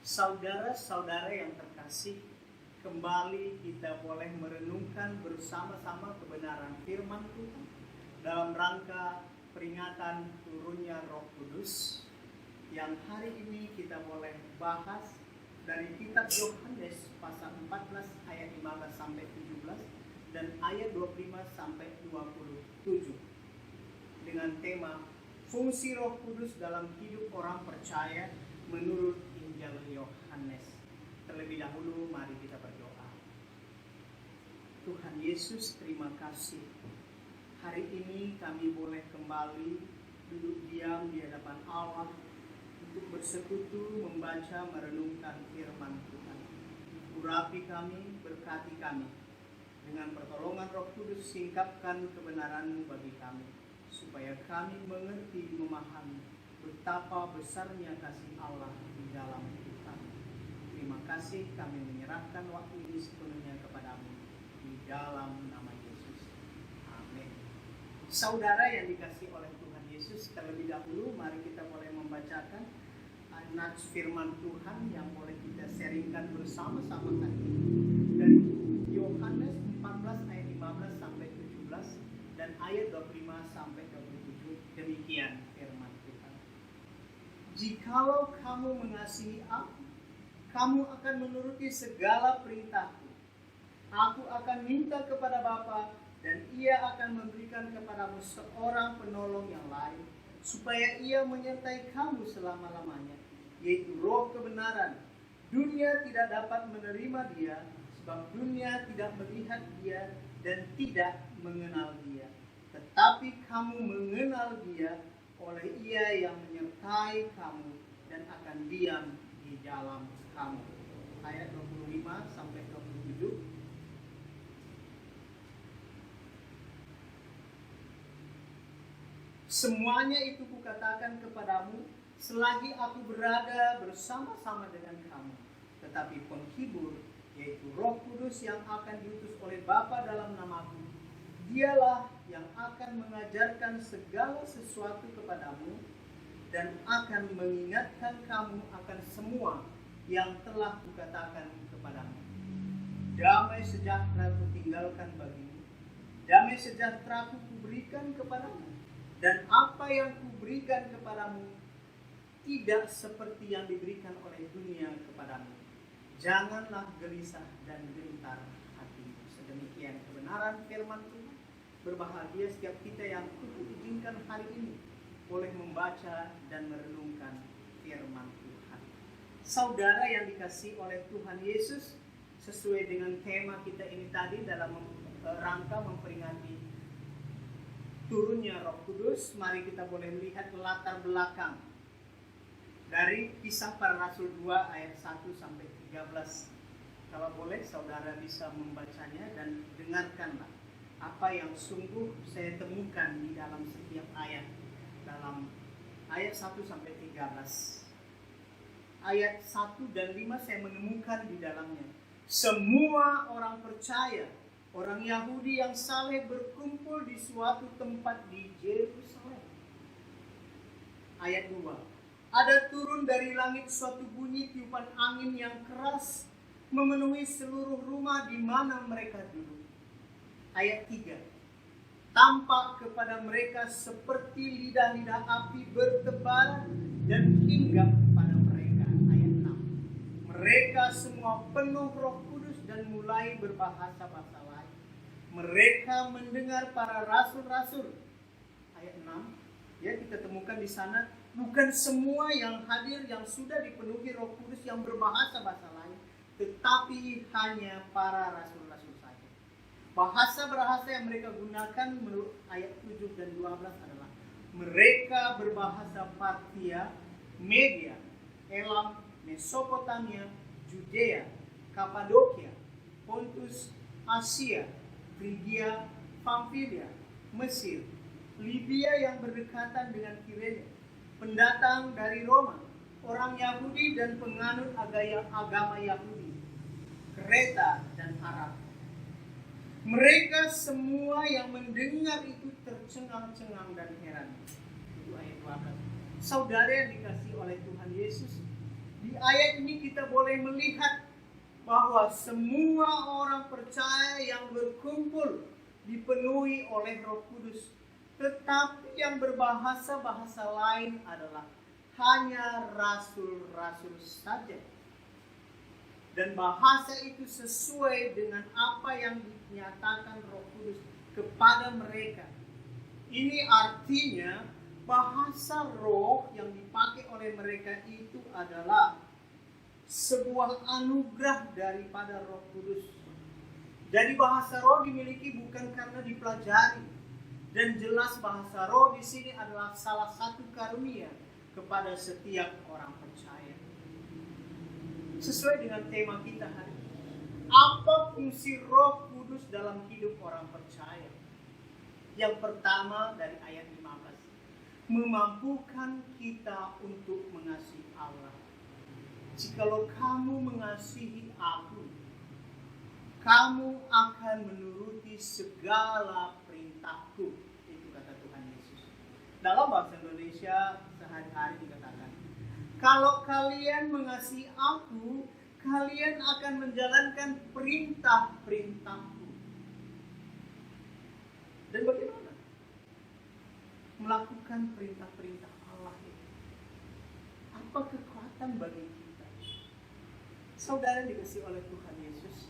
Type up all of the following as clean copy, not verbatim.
Saudara-saudara yang terkasih, kembali kita boleh merenungkan bersama-sama kebenaran firman Tuhan dalam rangka peringatan turunnya Roh Kudus yang hari ini kita boleh bahas dari kitab Yohanes pasal 14 ayat 15 sampai 17 dan ayat 25 sampai 27 dengan tema fungsi Roh Kudus dalam hidup orang percaya menurut Injil Yohanes. Terlebih dahulu mari kita berdoa. Tuhan Yesus, terima kasih. Hari ini kami boleh kembali duduk diam di hadapan Allah untuk bersekutu, membaca, merenungkan firman Tuhan. Urapi kami, berkati kami. Dengan pertolongan Roh Kudus, singkapkan kebenaran-Mu bagi kami, supaya kami mengerti, memahami betapa besarnya kasih Allah di dalam hidup kami. Terima kasih, kami menyerahkan waktu ini sepenuhnya kepadamu di dalam nama Yesus. Amin. Saudara yang dikasihi oleh Tuhan Yesus, terlebih dahulu mari kita boleh membacakan nats firman Tuhan yang boleh kita sharingkan bersama-sama hari ini dari Yohanes 14 ayat 15 sampai 17 dan ayat 25 sampai 27. Demikian firman Tuhan. Jikalau kamu mengasihi aku, kamu akan menuruti segala perintahku. Aku akan minta kepada Bapa, dan Ia akan memberikan kepadamu seorang penolong yang lain, supaya Ia menyertai kamu selama-lamanya, yaitu Roh kebenaran. Dunia tidak dapat menerima Dia, sebab dunia tidak melihat Dia dan tidak mengenal Dia. Tetapi kamu mengenal Dia oleh Ia yang menyertai kamu dan akan diam di dalam kamu. Ayat 25 sampai 27. Semuanya itu kukatakan kepadamu selagi aku berada bersama-sama dengan kamu. Tetapi penghibur, yaitu Roh Kudus yang akan diutus oleh Bapa dalam namaku, Dialah yang akan mengajarkan segala sesuatu kepadamu dan akan mengingatkan kamu akan semua yang telah kukatakan kepadamu. Damai sejahtera kutinggalkan bagimu, damai sejahtera kuberikan kepadamu, dan apa yang kuberikan kepadamu tidak seperti yang diberikan oleh dunia kepadamu. Janganlah gelisah dan gentar hatimu. Sedemikian kebenaran firman Tuhan. Berbahagia setiap kita yang Tuhan izinkan hari ini boleh membaca dan merenungkan firman Tuhan. Saudara yang dikasihi oleh Tuhan Yesus, sesuai dengan tema kita ini tadi dalam rangka memperingati turunnya Roh Kudus, mari kita boleh melihat latar belakang dari Kisah Para Rasul 2 ayat 1 sampai 13. Kalau boleh saudara bisa membacanya dan dengarkanlah apa yang sungguh saya temukan di dalam setiap ayat. Dalam ayat 1 sampai 13. Ayat 1 dan 5 saya menemukan di dalamnya. Semua orang percaya, orang Yahudi yang saleh berkumpul di suatu tempat di Yerusalem. Ayat 2. Ada turun dari langit suatu bunyi tiupan angin yang keras memenuhi seluruh rumah di mana mereka duduk. Ayat 3. Tampak kepada mereka seperti lidah-lidah api bertebaran dan hinggap pada mereka. Ayat 6. Mereka semua penuh Roh Kudus dan mulai berbahasa-bahasa lain. Mereka mendengar para rasul-rasul. Ayat 6. Ya, kita temukan di sana bukan semua yang hadir yang sudah dipenuhi Roh Kudus yang berbahasa-bahasa lain, tetapi hanya para rasul-rasul saja. Bahasa-bahasa yang mereka gunakan menurut ayat 7 dan 12 adalah mereka berbahasa Partia, Media, Elam, Mesopotamia, Judea, Kapadokia, Pontus, Asia, Frigia, Pamfilia, Mesir, Libya yang berdekatan dengan Kirene, pendatang dari Roma, orang Yahudi dan penganut agama Yahudi, Kreta dan Arab. Mereka semua yang mendengar itu tercengang-cengang dan heran. Itu ayat 12. Saudara yang dikasihi oleh Tuhan Yesus, di ayat ini kita boleh melihat bahwa semua orang percaya yang berkumpul dipenuhi oleh Roh Kudus. Tetapi yang berbahasa-bahasa lain adalah hanya rasul-rasul saja. Dan bahasa itu sesuai dengan apa yang dinyatakan Roh Kudus kepada mereka. Ini artinya bahasa roh yang dipakai oleh mereka itu adalah sebuah anugerah daripada Roh Kudus. Jadi bahasa roh dimiliki bukan karena dipelajari. Dan jelas bahasa roh di sini adalah salah satu karunia kepada setiap orang percaya. Sesuai dengan tema kita hari ini. Apa fungsi Roh Kudus dalam hidup orang percaya? Yang pertama dari ayat 15. Memampukan kita untuk mengasihi Allah. Jikalau kamu mengasihi Aku, kamu akan menuruti segala perintahku. Itu kata Tuhan Yesus. Dalam bahasa Indonesia sehari-hari dikatakan, kalau kalian mengasihi Aku, kalian akan menjalankan perintah-perintahku. Dan bagaimana melakukan perintah-perintah Allah itu? Apa kekuatan bagi kita? Saudara dikasihi oleh Tuhan Yesus.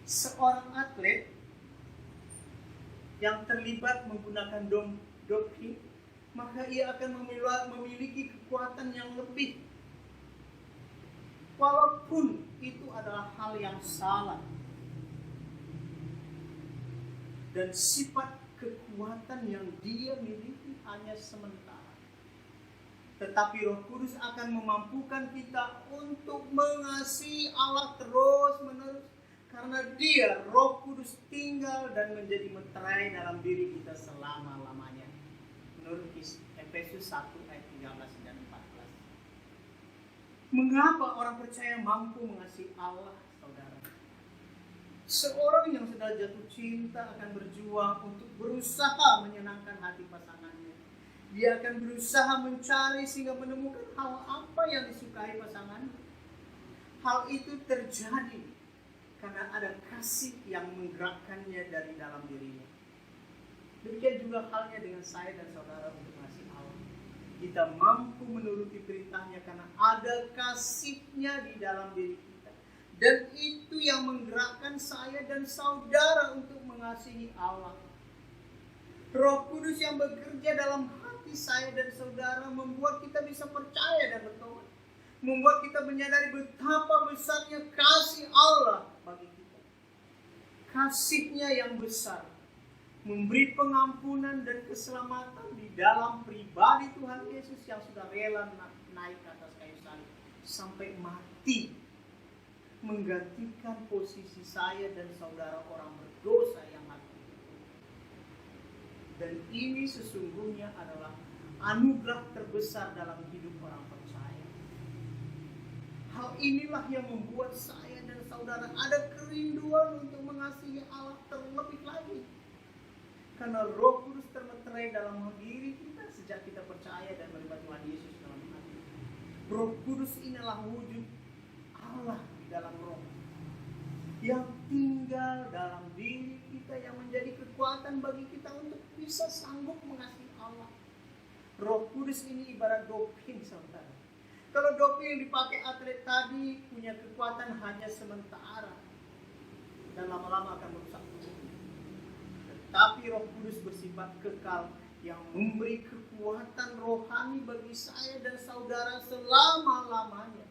Seorang atlet yang terlibat menggunakan doping, maka ia akan memiliki kekuatan yang lebih. Walaupun itu adalah hal yang salah. Dan sifat kekuatan yang dia miliki hanya sementara. Tetapi Roh Kudus akan memampukan kita untuk mengasihi Allah terus-menerus. Karena dia, Roh Kudus, tinggal dan menjadi meterai dalam diri kita selama-lamanya. Menurut Efesus 1 ayat 13 dan 14. Mengapa orang percaya mampu mengasihi Allah, saudara? Seorang yang sudah jatuh cinta akan berjuang untuk berusaha menyenangkan hati pasangannya. Dia akan berusaha mencari sehingga menemukan hal apa yang disukai pasangannya. Hal itu terjadi karena ada kasih yang menggerakkannya dari dalam dirinya. Demikian juga halnya dengan saya dan saudara untuk mengasihi Allah. Kita mampu menuruti perintahnya karena ada kasihnya di dalam diri kita. Dan itu yang menggerakkan saya dan saudara untuk mengasihi Allah. Roh Kudus yang bekerja dalam hati saya dan saudara membuat kita bisa percaya dan bertobat. Membuat kita menyadari betapa besarnya kasih Allah bagi kita. Kasihnya yang besar memberi pengampunan dan keselamatan di dalam pribadi Tuhan Yesus yang sudah rela naik ke atas kayu salib sampai mati, menggantikan posisi saya dan saudara orang berdosa yang mati. Dan ini sesungguhnya adalah anugerah terbesar dalam hidup orang percaya. Hal inilah yang membuat saya dan saudara ada kerinduan untuk mengasihi Allah terlebih lagi. Karena Roh Kudus termeterai dalam diri kita sejak kita percaya dan menerima Tuhan Yesus dalam hati. Roh Kudus inilah wujud Allah di dalam roh yang tinggal dalam diri kita, yang menjadi kekuatan bagi kita untuk bisa sanggup mengasihi Allah. Roh Kudus ini ibarat doping, saudara. Kalau doping yang dipakai atlet tadi punya kekuatan hanya sementara dan lama-lama akan merusak tubuh. Tetapi Roh Kudus bersifat kekal yang memberi kekuatan rohani bagi saya dan saudara selama-lamanya.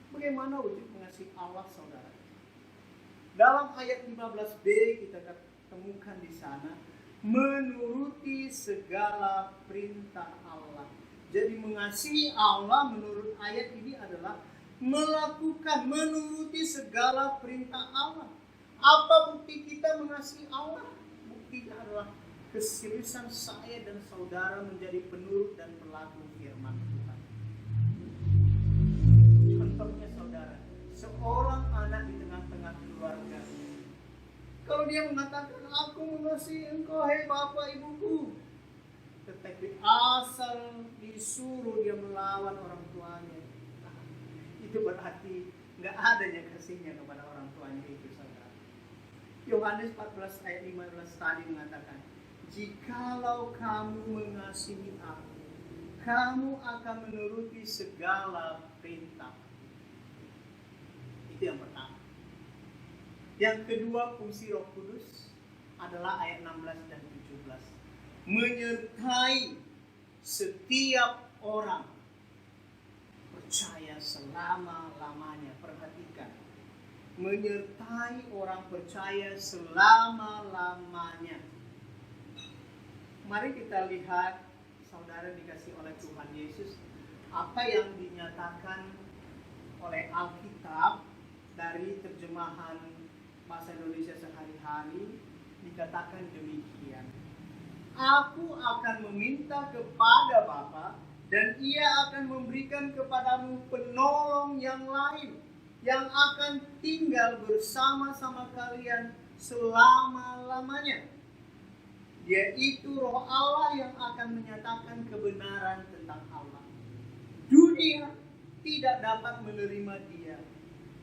Bagaimana wujud mengasihi Allah, saudara? Dalam ayat 15b kita temukan di sana, menuruti segala perintah Allah. Jadi mengasihi Allah menurut ayat ini adalah menuruti segala perintah Allah. Apa bukti kita mengasihi Allah? Buktinya adalah keseriusan saya dan saudara menjadi penurut dan pelaku firman Tuhan. Contohnya saudara, seorang anak di tengah-tengah keluarga. Kalau dia mengatakan, aku mengasihi engkau, hai bapak ibuku. Tetapi asal diri disuruh dia melawan orang tuanya. Itu berarti nggak adanya kasihnya kepada orang tuanya itu, saudara. Yohanes 14 ayat 15 tadi mengatakan, jikalau kamu mengasihi aku, kamu akan menuruti segala perintah. Itu yang pertama. Yang kedua, fungsi Roh Kudus adalah ayat 16 dan 17. Menyertai setiap orang percaya selama-lamanya. Perhatikan. Menyertai orang percaya selama-lamanya. Mari kita lihat, saudara dikasih oleh Tuhan Yesus, apa yang dinyatakan oleh Alkitab dari terjemahan bahasa Indonesia sehari-hari. Dikatakan demikian. Aku akan meminta kepada Bapa, dan Ia akan memberikan kepadamu penolong yang lain, yang akan tinggal bersama-sama kalian selama-lamanya. Yaitu Roh Allah yang akan menyatakan kebenaran tentang Allah. Dunia tidak dapat menerima Dia,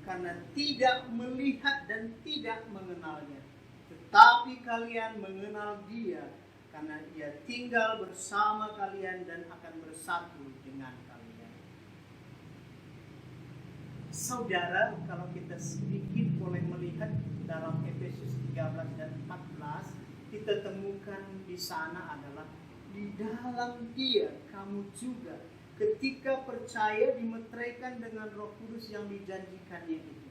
karena tidak melihat dan tidak mengenalnya. Tetapi kalian mengenal Dia, karena Ia tinggal bersama kalian dan akan bersatu dengan kalian. Saudara, kalau kita sedikit boleh melihat dalam Efesus 13 dan 14, kita temukan di sana adalah di dalam Dia kamu juga ketika percaya dimeteraikan dengan Roh Kudus yang dijanjikannya itu.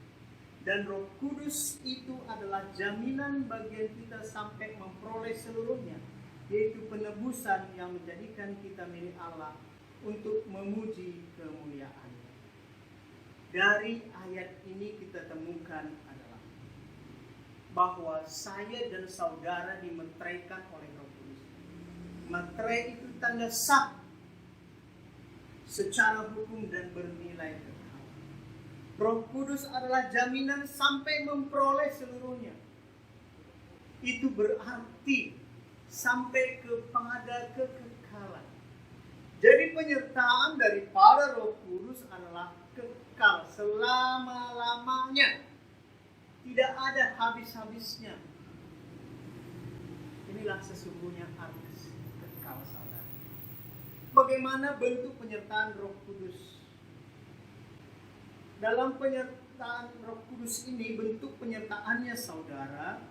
Dan Roh Kudus itu adalah jaminan bagian kita sampai memperoleh seluruhnya, yaitu penebusan yang menjadikan kita milik Allah untuk memuji kemuliaan-Nya. Dari ayat ini kita temukan adalah bahwa saya dan saudara dimeteraikan oleh Roh Kudus. Materai itu tanda sah secara hukum dan bernilai kekal. Roh Kudus adalah jaminan sampai memperoleh seluruhnya. Itu berarti sampai kepada kekekalan. Jadi penyertaan daripada Roh Kudus adalah kekal selama-lamanya. Tidak ada habis-habisnya. Inilah sesungguhnya arti kekal, saudara. Bagaimana bentuk penyertaan Roh Kudus? Dalam penyertaan Roh Kudus ini, bentuk penyertaannya, saudara,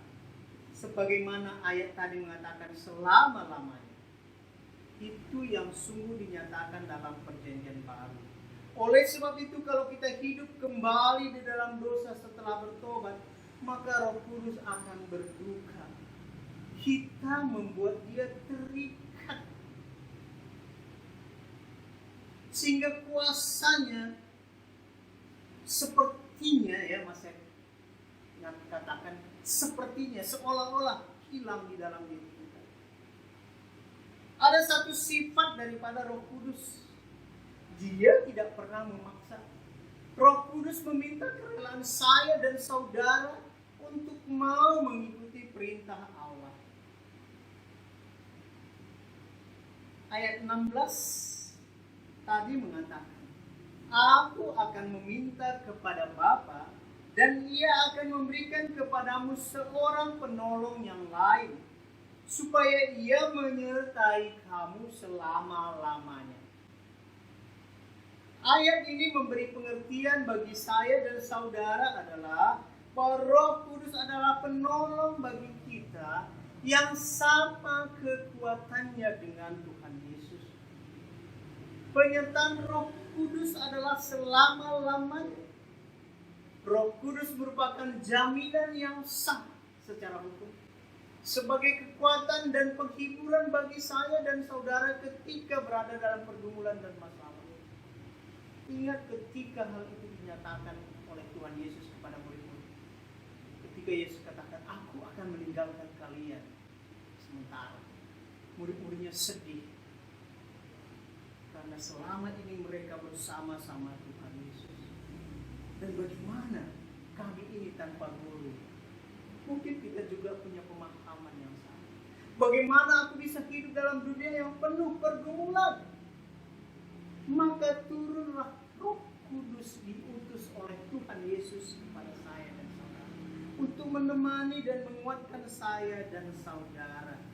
sebagaimana ayat tadi mengatakan selama-lamanya. Itu yang sungguh dinyatakan dalam perjanjian baru. Oleh sebab itu, kalau kita hidup kembali di dalam dosa setelah bertobat, maka Roh Kudus akan berduka. Kita membuat Dia terikat, sehingga kuasanya sepertinya, ya Mas yang katakan sepertinya, seolah-olah hilang di dalam diri kita. Ada satu sifat daripada Roh Kudus. Dia tidak pernah memaksa. Roh Kudus meminta kerelaan saya dan saudara untuk mau mengikuti perintah Allah. Ayat 16 tadi mengatakan, aku akan meminta kepada Bapa, dan Ia akan memberikan kepadamu seorang penolong yang lain, supaya Ia menyertai kamu selama-lamanya. Ayat ini memberi pengertian bagi saya dan saudara adalah bahwa Roh Kudus adalah penolong bagi kita yang sama kekuatannya dengan Tuhan Yesus. Penyertaan Roh Kudus adalah selama-lamanya. Roh Kudus merupakan jaminan yang sah secara hukum, sebagai kekuatan dan penghiburan bagi saya dan saudara ketika berada dalam pergumulan dan masalah. Ingat ketika hal itu dinyatakan oleh Tuhan Yesus kepada murid-murid. Ketika Yesus katakan, aku akan meninggalkan kalian sementara. Murid-muridnya sedih, karena selama ini mereka bersama-sama Tuhan Yesus. Dan bagaimana kami ini tanpa guru? Mungkin kita juga punya pemahaman yang sama. Bagaimana aku bisa hidup dalam dunia yang penuh pergumulan? maka turunlah Roh Kudus diutus oleh Tuhan Yesus kepada saya dan saudara untuk menemani dan menguatkan saya dan saudara.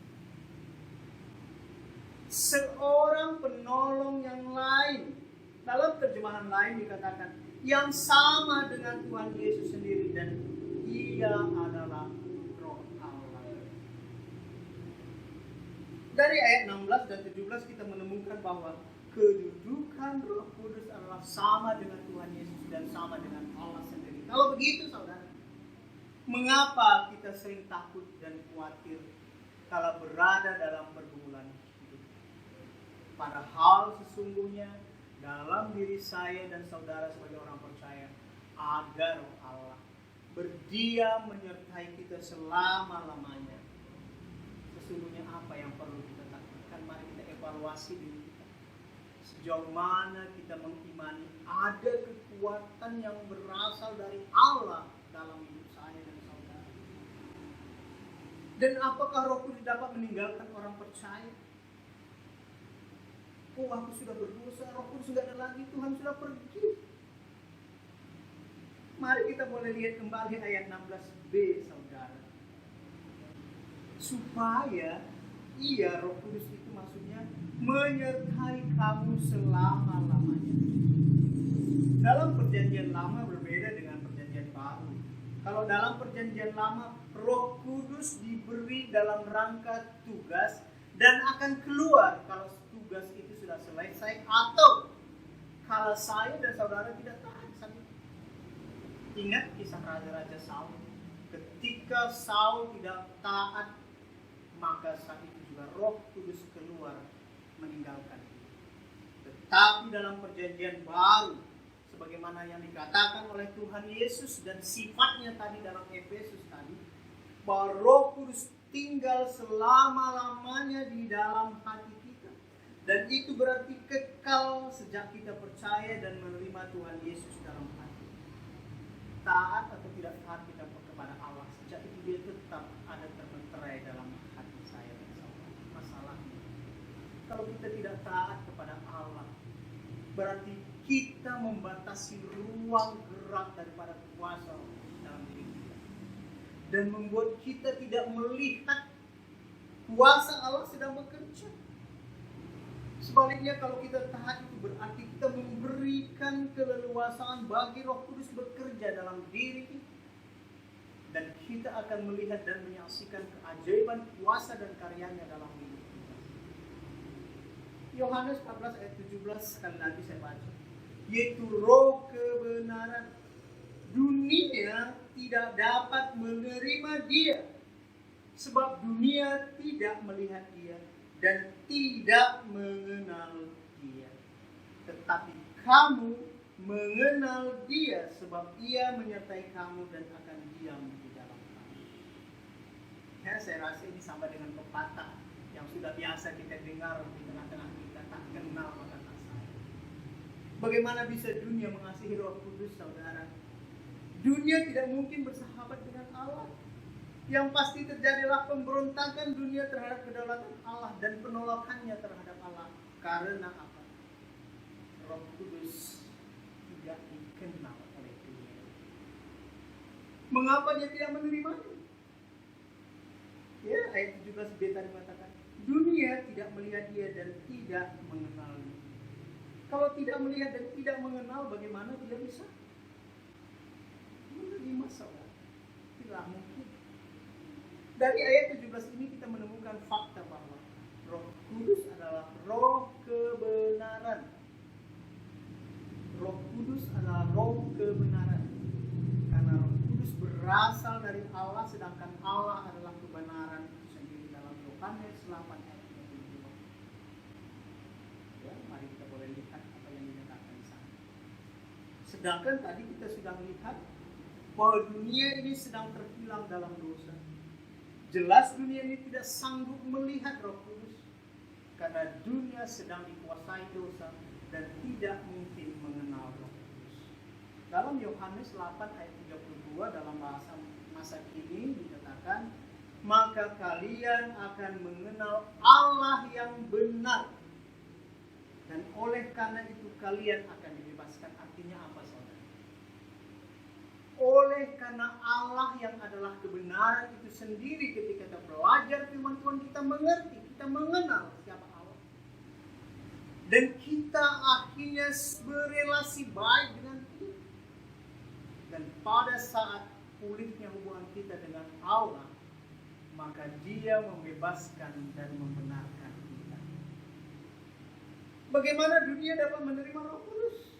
Seorang penolong yang lain, dalam terjemahan lain dikatakan yang sama dengan Tuhan Yesus sendiri, dan Dia adalah Roh Allah. Dari ayat 16 dan 17 kita menemukan bahwa kedudukan Roh Kudus adalah sama dengan Tuhan Yesus dan sama dengan Allah sendiri. Kalau begitu saudara, mengapa kita sering takut dan khawatir kalau berada dalam pergumulan hidup? Padahal sesungguhnya dalam diri saya dan saudara sebagai orang percaya ada Roh Allah berdiam menyertai kita selama-lamanya. Sesungguhnya apa yang perlu kita takutkan? Mari kita evaluasi diri kita. Sejauh mana kita mengimani ada kekuatan yang berasal dari Allah dalam hidup saya dan saudara? Dan apakah Roh Kudus dapat meninggalkan orang percaya? Oh, aku sudah berdosa, Roh Kudus sudah ada lagi, Tuhan sudah pergi. Mari kita boleh lihat kembali ayat 16b, saudara. Supaya Roh Kudus itu maksudnya menyertai kamu selama-lamanya. Dalam perjanjian lama berbeda dengan perjanjian baru. Kalau dalam perjanjian lama, Roh Kudus diberi dalam rangka tugas dan akan keluar kalau tugas itu sudah selesai atau kalau saya dan saudara tidak tahan saat itu. Ingat kisah Raja-Raja Saul. Ketika Saul tidak taat, maka saat itu juga Roh Kudus keluar meninggalkan. Tetapi dalam perjanjian baru, sebagaimana yang dikatakan oleh Tuhan Yesus dan sifatnya tadi dalam Efesus tadi, bahwa Roh Kudus tinggal selama-lamanya di dalam hati kita. Dan itu berarti kekal sejak kita percaya dan menerima Tuhan Yesus dalam hati. Taat atau tidak taat kita kepada Allah, sejak itu dia tetap ada termenterai dalam hati saya dan saudara. Masalahnya, kalau kita tidak taat kepada Allah, berarti kita membatasi ruang gerak daripada kuasa dalam diri kita. Dan membuat kita tidak melihat kuasa Allah sedang bekerja. Sebaliknya kalau kita taat itu berarti kita memberikan keleluasaan bagi Roh Kudus bekerja dalam diri kita. Dan kita akan melihat dan menyaksikan keajaiban kuasa dan karyanya dalam hidup kita. Yohanes 14 ayat 17 sekali lagi saya baca. Yaitu Roh kebenaran. Dunia tidak dapat menerima Dia, sebab dunia tidak melihat Dia dan tidak mengenal Dia. Tetapi kamu mengenal Dia, sebab Ia menyertai kamu dan akan diam di dalam kamu. Ya, saya rasa ini sama dengan pepatah yang sudah biasa kita dengar di tengah-tengah kita, tak kenal maka tak sayang. Bagaimana bisa dunia mengasihi Roh Kudus, saudara? Dunia tidak mungkin bersahabat dengan Allah. Yang pasti terjadilah pemberontakan dunia terhadap kedaulatan Allah dan penolakannya terhadap Allah. Karena apa? Roh Kudus tidak dikenal oleh dunia. Mengapa dia tidak menerimanya? Ya, ayat 17b tadi mengatakan, dunia tidak melihat Dia dan tidak mengenalnya. Kalau tidak melihat dan tidak mengenal, bagaimana dia bisa menerima, saudara? Tidak mungkin. Dari ayat 17 ini kita menemukan fakta bahwa Roh Kudus adalah Roh kebenaran. Roh Kudus adalah Roh kebenaran. Karena Roh Kudus berasal dari Allah, sedangkan Allah adalah kebenaran sendiri dalam Yohanes 8 ayat 32. Ya, mari kita boleh lihat apa yang dikatakan di sana. Sedangkan tadi kita sudah lihat bahwa dunia ini sedang terhilang dalam dosa. Jelas dunia ini tidak sanggup melihat Roh Kudus karena dunia sedang dikuasai dosa dan tidak mungkin mengenal Roh Kudus. Dalam Yohanes 8 ayat 32 dalam bahasa masa kini dikatakan, maka kalian akan mengenal Allah yang benar Dan oleh karena itu kalian akan dibebaskan. Artinya apa, saudara? Oleh karena Allah yang adalah kebenaran itu sendiri, ketika kita belajar firman Tuhan, kita mengerti, kita mengenal siapa Allah. Dan kita akhirnya berelasi baik dengan Dia. Dan pada saat pulihnya hubungan kita dengan Allah, maka Dia membebaskan dan membenarkan kita. Bagaimana dunia dapat menerima Roh Kudus?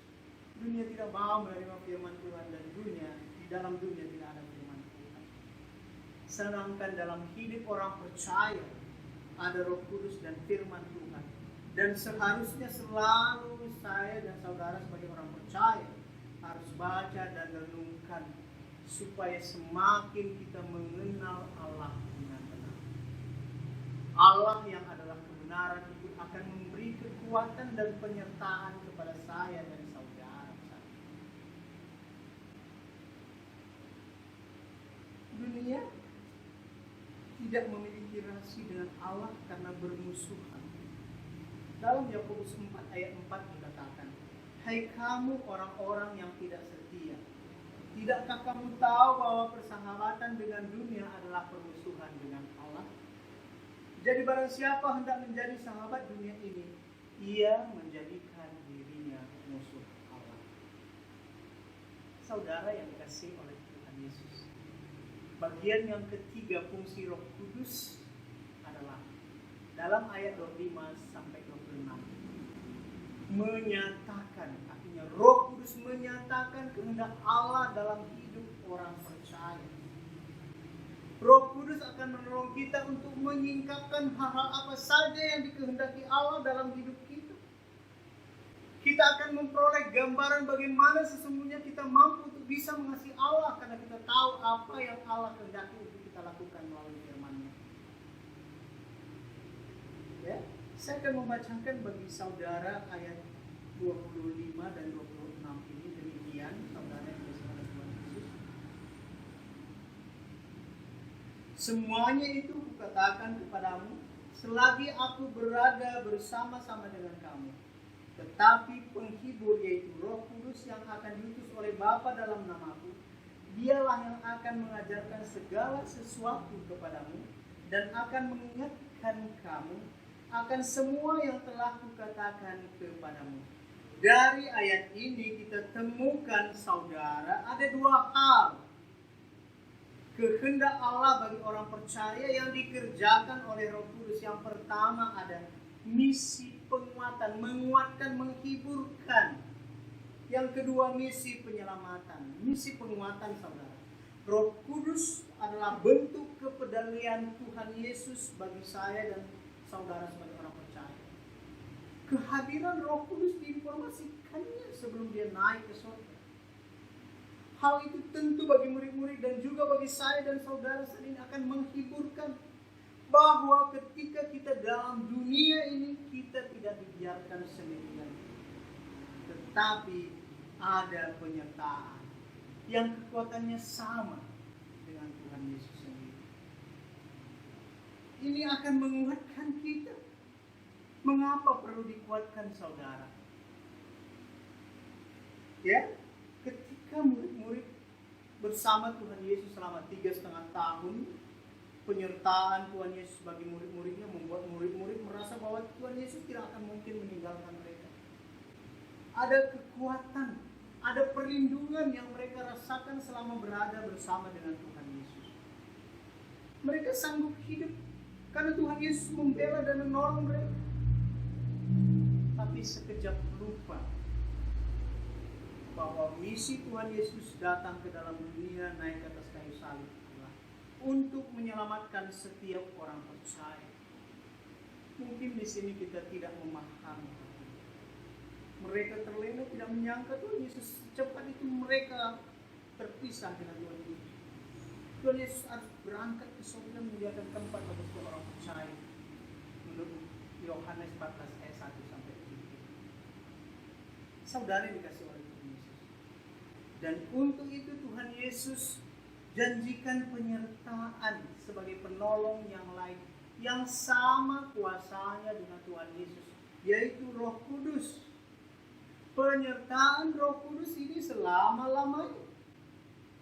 Dunia tidak mau menerima firman Tuhan, dan di dalam dunia tidak ada firman Tuhan. Sedangkan dalam hidup orang percaya ada Roh Kudus dan firman Tuhan. Dan seharusnya selalu saya dan saudara sebagai orang percaya harus baca dan renungkan supaya semakin kita mengenal Allah dengan benar. Allah yang adalah kebenaran itu akan memberi kekuatan dan penyertaan kepada saya dan saudara. Dunia tidak memiliki relasi dengan Allah karena bermusuhan. Dalam Yakobus 4 ayat 4 dikatakan, "Hai kamu orang-orang yang tidak setia, tidakkah kamu tahu bahwa persahabatan dengan dunia adalah permusuhan dengan Allah? Jadi barang siapa hendak menjadi sahabat dunia ini, ia menjadikan dirinya musuh Allah." Saudara yang dikasihi oleh Tuhan Yesus, bagian yang ketiga fungsi Roh Kudus adalah dalam ayat 25 sampai 26 menyatakan, artinya Roh Kudus menyatakan kehendak Allah dalam hidup orang percaya. Roh Kudus akan menolong kita untuk menyingkapkan hal-hal apa saja yang dikehendaki Allah dalam hidup kita. Kita akan memperoleh gambaran bagaimana sesungguhnya kita mampu untuk bisa mengasihi Allah, karena kita tahu apa yang Allah kehendaki untuk kita lakukan melalui firman-Nya. Ya, saya akan membacakan bagi saudara ayat 25 dan 26 ini demikian, saudara yang dikasihi oleh Tuhan Yesus. "Semuanya itu kukatakan kepadamu selagi aku berada bersama-sama dengan kamu. Tetapi penghibur, yaitu Roh Kudus yang akan diutus oleh Bapa dalam namaku, Dialah yang akan mengajarkan segala sesuatu kepadamu dan akan mengingatkan kamu akan semua yang telah kukatakan kepadamu." Dari ayat ini kita temukan, saudara, ada dua hal kehendak Allah bagi orang percaya yang dikerjakan oleh Roh Kudus. Yang pertama ada misi penguatan, menguatkan, menghiburkan. Yang kedua misi penyelamatan, misi penguatan, saudara. Roh Kudus adalah bentuk kepedulian Tuhan Yesus bagi saya dan saudara sebagai orang percaya. Kehadiran Roh Kudus diinformasikannya sebelum dia naik ke surga. Hal itu tentu bagi murid-murid dan juga bagi saya dan saudara saat ini akan menghiburkan bahwa ketika kita dalam dunia ini, kita tidak dibiarkan sendirian, tetapi ada penyertaan yang kekuatannya sama dengan Tuhan Yesus sendiri. Ini akan menguatkan kita. Mengapa perlu dikuatkan, saudara? Ya, ketika murid-murid bersama Tuhan Yesus selama 3,5 tahun, penyertaan Tuhan Yesus bagi murid-muridnya membuat murid-murid merasa bahwa Tuhan Yesus tidak akan mungkin meninggalkan mereka. Ada kekuatan, ada perlindungan yang mereka rasakan selama berada bersama dengan Tuhan Yesus. Mereka sanggup hidup karena Tuhan Yesus membela dan menolong mereka. Tapi sekejap lupa bahwa misi Tuhan Yesus datang ke dalam dunia, naik ke atas kayu salib adalah untuk menyelamatkan setiap orang percaya. Mungkin di sini kita tidak memahami. Mereka terlena, tidak menyangka Tuhan Yesus secepat itu mereka terpisah dengan Tuhan Yesus. Tuhan Yesus harus berangkat ke surga menyediakan tempat bagi setiap orang percaya. Menurut Yohanes 14 ayat 1 sampai 3. Saudara dikasih oleh Tuhan Yesus. Dan untuk itu Tuhan Yesus janjikan penyertaan sebagai penolong yang lain yang sama kuasanya dengan Tuhan Yesus yaitu Roh Kudus. Penyertaan Roh Kudus ini selama-lamanya.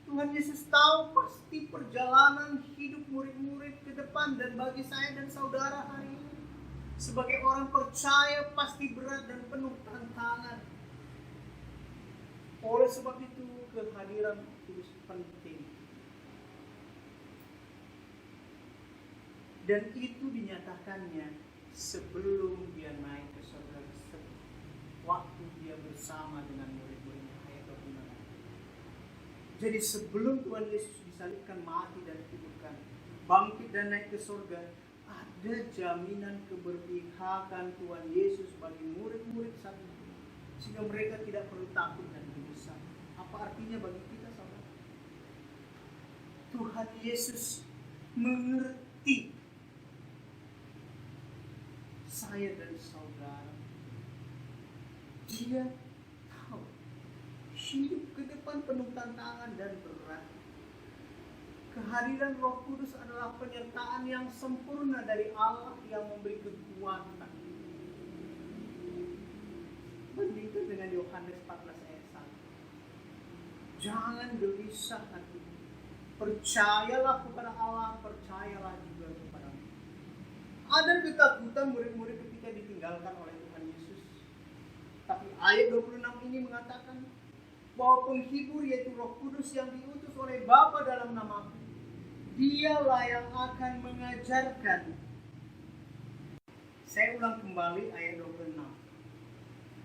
Tuhan Yesus tahu pasti perjalanan hidup murid-murid ke depan, dan bagi saya dan saudara hari ini sebagai orang percaya pasti berat dan penuh tantangan. Oleh sebab itu kehadiran Kudus penting. Dan itu dinyatakannya sebelum dia naik ke surga, waktu dia bersama dengan murid-muridnya, ayat 26. Jadi sebelum Tuhan Yesus disalibkan, mati dan dikuburkan, bangkit dan naik ke surga, ada jaminan keberpihakan Tuhan Yesus bagi murid-murid saat itu, sehingga mereka tidak perlu takut dan gelisah. Apa artinya bagi kita, saudara? Tuhan Yesus mengerti saya dan saudara. Dia tahu hidup ke depan penuh tantangan dan berat. Kehadiran Roh Kudus adalah penyertaan yang sempurna dari Allah yang memberi kekuatan. Bandingkan dengan Yohanes 14 ayat 1. Jangan gelisah hati. Percayalah kepada Allah, percayalah juga kepadamu. Ada ketakutan murid-murid ketika ditinggalkan oleh Tuhan Yesus. Tapi ayat 26 ini mengatakan bahwa penghibur, yaitu Roh Kudus yang diutus oleh Bapa dalam namaku, Dialah yang akan mengajarkan. Saya ulang kembali ayat 26.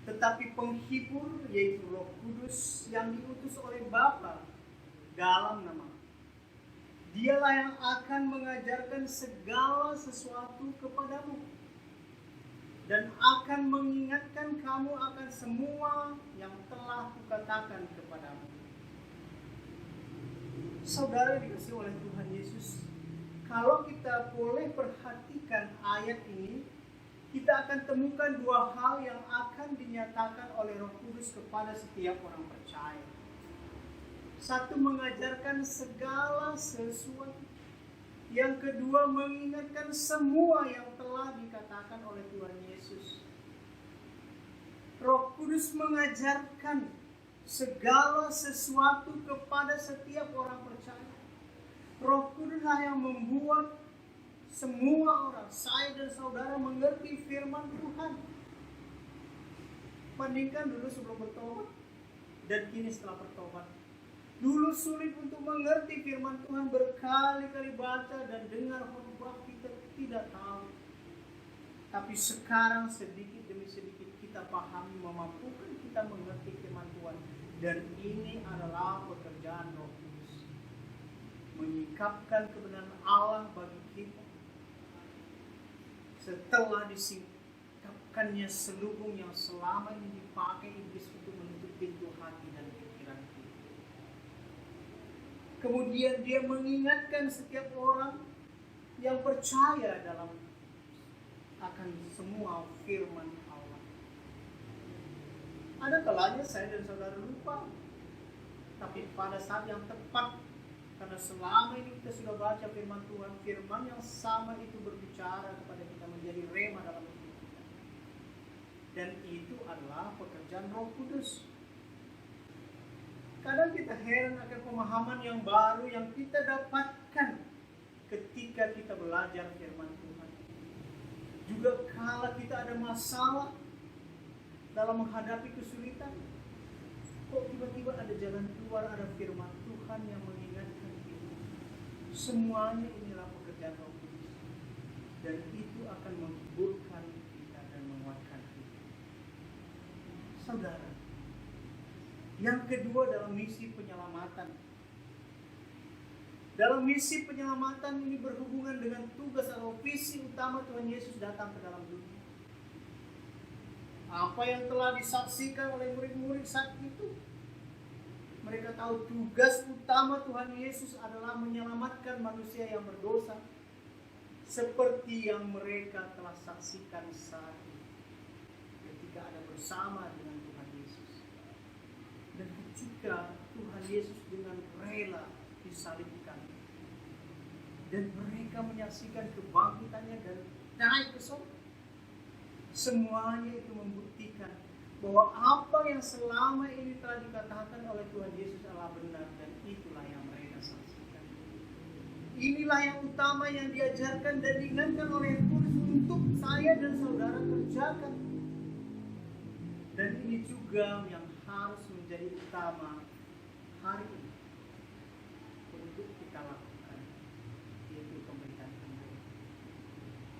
Tetapi penghibur, yaitu Roh Kudus yang diutus oleh Bapa dalam namaku, Dialah yang akan mengajarkan segala sesuatu kepadamu dan akan mengingatkan kamu akan semua yang telah kukatakan kepadamu. Saudara dikasihi oleh Tuhan Yesus, kalau kita boleh perhatikan ayat ini, kita akan temukan dua hal yang akan dinyatakan oleh Roh Kudus kepada setiap orang percaya. Satu, mengajarkan segala sesuatu. Yang kedua, mengingatkan semua yang telah dikatakan oleh Tuhan Yesus. Roh Kudus mengajarkan segala sesuatu kepada setiap orang percaya. Roh Kuduslah yang membuat semua orang, saya dan saudara, mengerti firman Tuhan. Bandingkan dulu sebelum bertobat dan kini setelah bertobat. Dulu sulit untuk mengerti firman Tuhan, berkali-kali baca dan dengar khotbah kita tidak tahu. Tapi sekarang sedikit demi sedikit kita pahami, memampukan kita mengerti firman Tuhan. Dan ini adalah pekerjaan Roh Kudus, menyingkapkan kebenaran Allah bagi kita. Setelah disingkapkannya selubung yang selama ini dipakai iblis untuk menutup pintu hati dan pikiran kita. Kemudian dia mengingatkan setiap orang yang percaya dalam akan semua firman Allah. Ada kalanya saya dan saudara lupa, tapi pada saat yang tepat, karena selama ini kita sudah baca firman Tuhan, firman yang sama itu berbicara kepada kita, menjadi rema dalam hidup kita. Dan itu adalah pekerjaan Roh Kudus. Kadang kita heran akan pemahaman yang baru yang kita dapatkan ketika kita belajar firman Tuhan. Juga kalau kita ada masalah dalam menghadapi kesulitan, kok tiba-tiba ada jalan keluar, ada firman Tuhan yang mengingatkan kita. Semuanya inilah pekerjaan Roh Kudus. Dan itu akan menghiburkan kita dan menguatkan kita. Saudara, yang kedua dalam misi penyelamatan. Dalam misi penyelamatan ini berhubungan dengan tugas atau visi utama Tuhan Yesus datang ke dalam dunia. Apa yang telah disaksikan oleh murid-murid saat itu? Mereka tahu tugas utama Tuhan Yesus adalah menyelamatkan manusia yang berdosa, seperti yang mereka telah saksikan saat itu ketika ada bersama dengan Tuhan Yesus. Dan ketika Tuhan Yesus dengan rela disalibkan dan mereka menyaksikan kebangkitannya dan naik ke surga, Semuanya itu membuktikan bahwa apa yang selama ini telah dikatakan oleh Tuhan Yesus adalah benar, dan itulah yang mereka saksikan. Inilah yang utama yang diajarkan dan diingatkan oleh Paulus untuk saya dan saudara kerjakan. Dan ini juga yang harus menjadi utama hari ini untuk kita lakukan, yaitu pemberitaan Injil.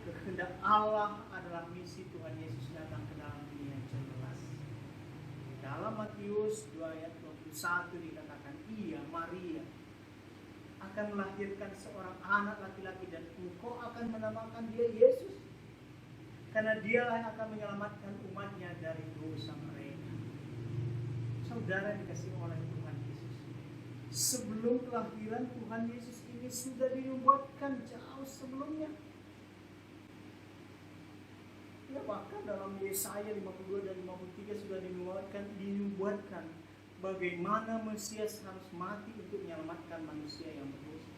Kehendak Allah adalah misi Tuhan Yesus datang ke dalam dunia jelas. Dalam Matius 2 ayat 21 dikatakan, ia Maria akan melahirkan seorang anak laki-laki dan engkau akan menamakan dia Yesus, karena dialah yang akan menyelamatkan umatnya dari dosa mereka. Saudara dikasihi oleh Tuhan Yesus, sebelum kelahiran Tuhan Yesus ini sudah dinubuatkan jauh sebelumnya. Ya, bahkan dalam Yesaya 52 dan 53 sudah dinubuatkan bagaimana Mesias harus mati untuk menyelamatkan manusia yang berdosa.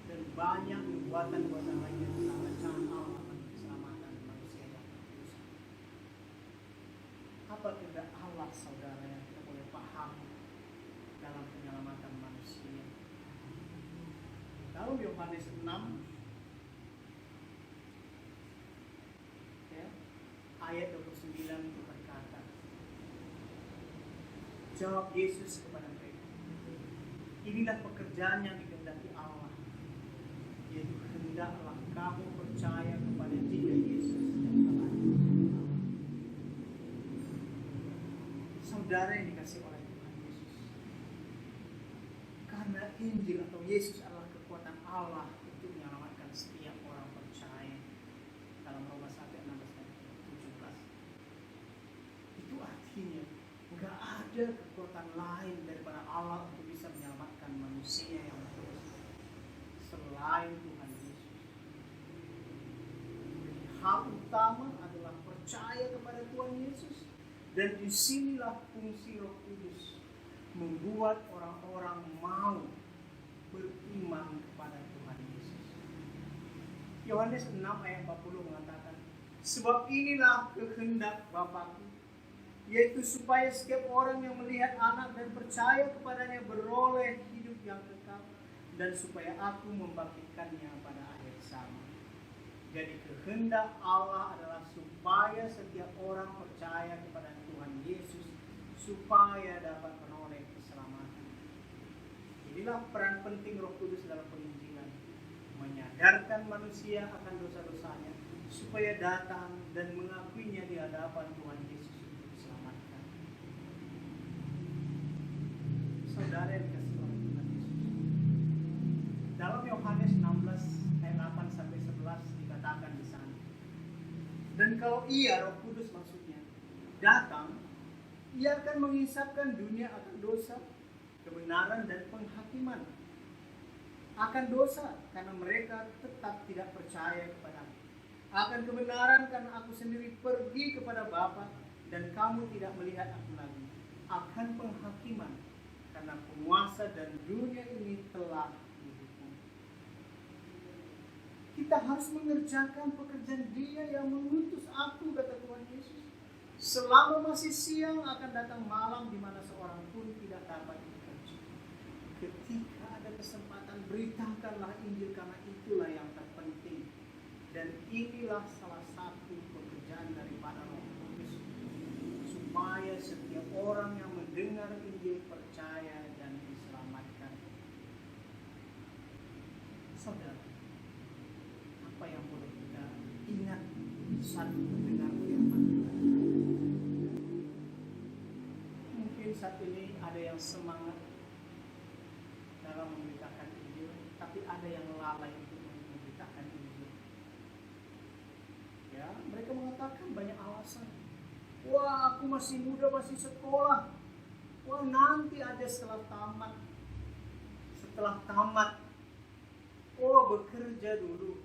Dan banyak nubuatan-nubuatan lainnya tentang rencana Allah bagi keselamatan manusia yang berdosa. Apa kehendak Allah, saudara, yang kita boleh paham dalam penyelamatan manusia? Dalam Yohanes 6 ayat 29 berkata, jawab Yesus kepada mereka, inilah pekerjaan yang dikehendaki Allah, yaitu hendaklah kamu percaya kepada Dia Yesus yang telah diutus. Saudara yang dikasihi oleh Tuhan Yesus, karena Injil atau Yesus adalah kekuatan Allah untuk menyelamatkan setiap orang percaya. Dalam Roma 1 ayat 16 dan 17, itu artinya nggak ada kekuatan lain daripada Allah untuk bisa menyelamatkan manusia yang berdosa selain Tuhan Yesus. Hal utama adalah percaya kepada Tuhan Yesus, dan disinilah fungsi Roh Kudus membuat orang-orang mau beriman kepada Tuhan Yesus. Yohanes 6 ayat 40 mengatakan, sebab inilah kehendak Bapa-Ku, yaitu supaya setiap orang yang melihat anak dan percaya kepadanya beroleh hidup yang kekal, dan supaya aku membangkitkannya pada akhir zaman. Jadi kehendak Allah adalah supaya setiap orang percaya kepada Tuhan Yesus, supaya dapat menoleh keselamatan. Inilah peran penting Roh Kudus dalam penginjilan, menyadarkan manusia akan dosa-dosanya, supaya datang dan mengakuinya di hadapan Tuhan Yesus untuk diselamatkan. Saudara yang dikasihi oleh Tuhan Yesus, dalam Yohanes 16 ayat 8 sampai 11 dikatakan di sana, dan kalau Ia, Roh Kudus maksudnya, datang, Ia akan mengisapkan dunia akan dosa, kebenaran dan penghakiman. Akan dosa karena mereka tetap tidak percaya kepadaku. Akan kebenaran karena aku sendiri pergi kepada Bapa dan kamu tidak melihat aku lagi. Akan penghakiman karena penguasa dan dunia ini telah dihukum. Kita harus mengerjakan pekerjaan Dia yang mengutus aku, kata Tuhan Yesus. Selama masih siang akan datang malam di mana seorang pun tidak dapat bekerja. Ketika ada kesempatan, beritakanlah Injil, karena itulah yang terpenting. Dan inilah salah satu pekerjaan daripada Roh Kudus, supaya setiap orang yang mendengar Injil percaya dan diselamatkan. Saudara, apa yang boleh kita ingat saat mendengar firman Tuhan? Mungkin saat ini ada yang semangat dalam memberitakan Injil, tapi ada yang lalai untuk memberitakan Injil. Ya, mereka mengatakan banyak alasan. Wah, aku masih muda, masih sekolah. Wah, nanti aja setelah tamat. Oh, bekerja dulu.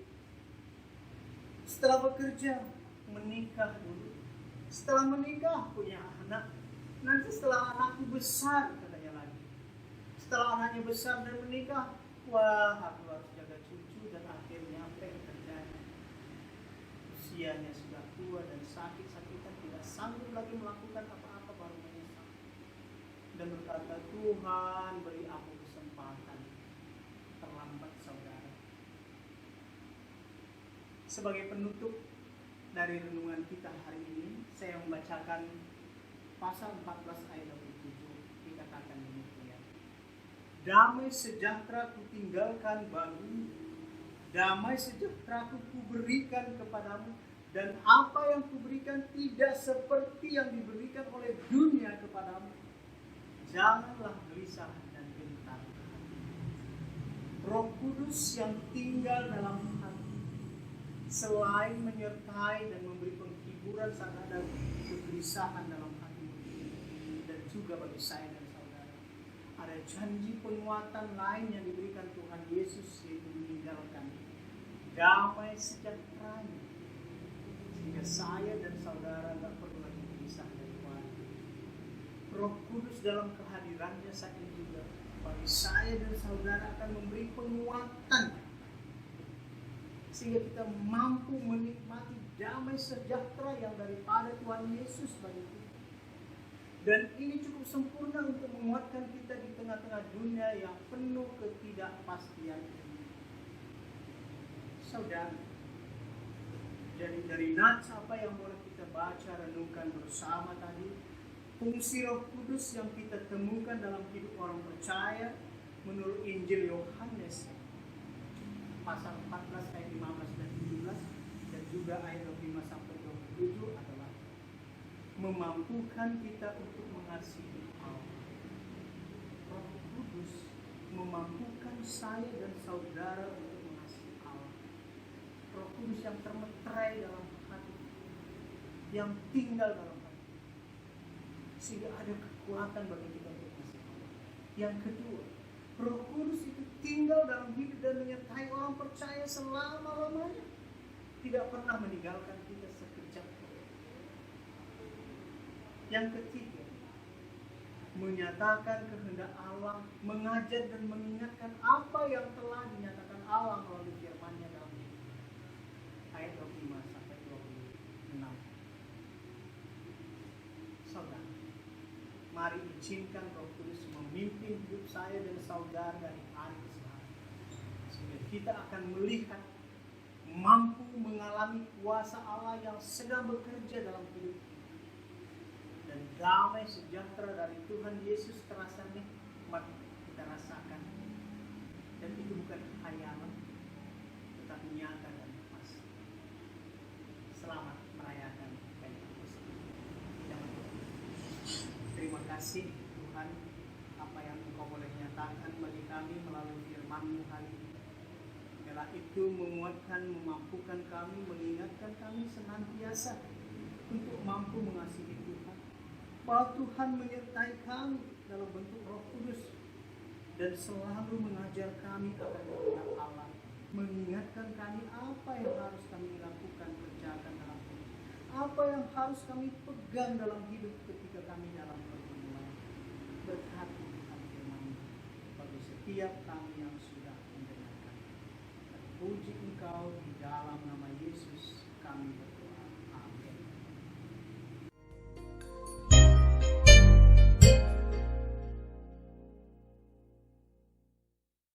Setelah bekerja, menikah dulu. Setelah menikah, punya anak. Nanti setelah anakku besar, katanya lagi. Setelah anaknya besar dan menikah, wah, aku harus jaga cucu, dan akhirnya apa yang terjadi? Usianya sudah tua dan sakit-sakitan, tidak sanggup lagi melakukan apa-apa, baru menyesal dan berkata, Tuhan beri aku kesempatan. Terlambat saudara. Sebagai penutup dari renungan kita hari ini, saya membacakan pasal 14 ayat 27. Dikatakan demikian, damai sejahtera ku tinggalkan bagimu, damai sejahtera ku berikan kepadamu, dan apa yang kuberikan tidak seperti yang diberikan oleh dunia kepadamu. Janganlah gelisah dan gentar. Roh Kudus yang tinggal dalam hati, selain menyertai dan memberi penghiburan saat ada kegelisahan dalam hati dan juga bagi saya dan saudara, ada janji penguatan lain yang diberikan Tuhan Yesus, yaitu meninggalkan damai sejahteranya, sehingga saya dan saudara tidak perlu lagi gelisah dan khawatir. Roh Kudus dalam kehadirannya saat ini juga bagi saya dan saudara akan memberi penguatan, sehingga kita mampu menikmati damai sejahtera yang daripada Tuhan Yesus bagi kita. Dan ini cukup sempurna untuk menguatkan kita di tengah-tengah dunia yang penuh ketidakpastian ini. Saudara, jadi dari nats apa yang boleh kita baca, renungkan bersama tadi, fungsi Roh Kudus yang kita temukan dalam hidup orang percaya menurut Injil Yohanes pasal 14 ayat 15 dan 17 dan juga ayat 25 sampai 27 adalah memampukan kita untuk mengasihi Allah. Roh Kudus memampukan saya dan saudara untuk mengasihi Allah. Roh Kudus yang termeterai dalam hati, yang tinggal dalam hati, sehingga ada kekuatan bagi kita untuk mengasihi Allah. Yang kedua, Roh Kudus itu tinggal dalam hidup dan menyertai orang percaya selama-lamanya, tidak pernah meninggalkan kita sekejap. Yang ketiga, menyatakan kehendak Allah, mengajar dan mengingatkan apa yang telah dinyatakan Allah melalui firman-Nya dalam hidup. Ayat 25 sampai 26. Saudara, mari izinkan Roh Kudus memimpin hidup saya dan saudara dari hari ke hari, sehingga kita akan melihat, mampu mengalami kuasa Allah yang sedang bekerja dalam hidup kita. Dan damai sejahtera dari Tuhan Yesus terasa nikmat kita rasakan. Dan itu bukan khayalan, tetapi nyata dan pasti. Selamat merayakan Pentakosta. Terima kasih Tuhan, apa yang Engkau boleh nyatakan bagi kami melalui firman-Mu hari ini. Biarlah itu menguatkan, memampukan kami, mengingatkan kami senantiasa untuk mampu mengasihi Tuhan. Bahwa Tuhan menyertai kami dalam bentuk Roh Kudus dan selalu mengajar kami akan kehendak Allah, mengingatkan kami apa yang harus kami lakukan, kerjakan dalam hidup, apa yang harus kami pegang dalam hidup ketika kami dalam pergumulan. Berkati Tuhan firman-Mu bagi setiap kami yang sudah mendengarkan. Puji Engkau di dalam nama Yesus kami berdoa.